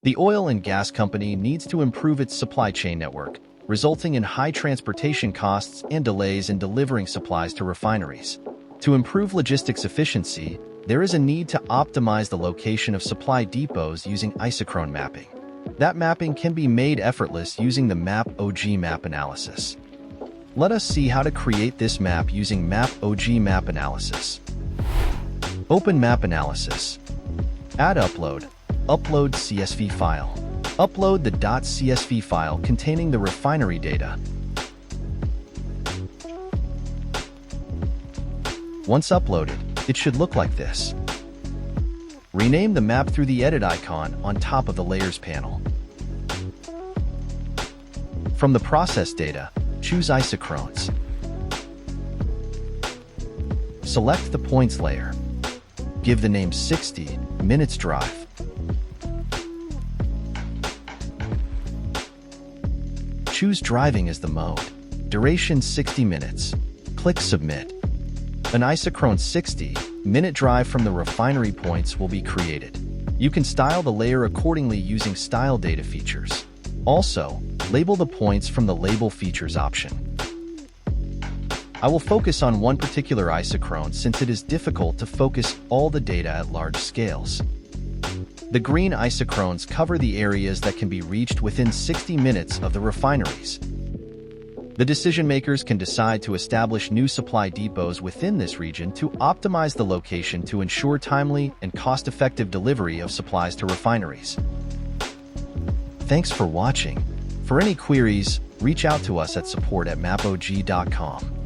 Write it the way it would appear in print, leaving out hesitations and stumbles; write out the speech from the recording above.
The oil and gas company needs to improve its supply chain network, resulting in high transportation costs and delays in delivering supplies to refineries. To improve logistics efficiency, there is a need to optimize the location of supply depots using isochrone mapping. That mapping can be made effortless using the MAPOG Map Analysis. Let us see how to create this map using MAPOG Map Analysis. Open Map Analysis. Add Upload. Upload CSV file. Upload the .csv file containing the refinery data. Once uploaded, it should look like this. Rename the map through the edit icon on top of the Layers panel. From the process data, choose Isochrones. Select the points layer. Give the name 60 minutes drive. Choose driving as the mode. Duration 60 minutes. Click Submit. An isochrone 60-minute drive from the refinery points will be created. You can style the layer accordingly using Style Data features. Also, label the points from the Label Features option. I will focus on one particular isochrone since it is difficult to focus all the data at large scales. The green isochrones cover the areas that can be reached within 60 minutes of the refineries. The decision makers can decide to establish new supply depots within this region to optimize the location to ensure timely and cost-effective delivery of supplies to refineries. Thanks for watching. For any queries, reach out to us at support@mapog.com.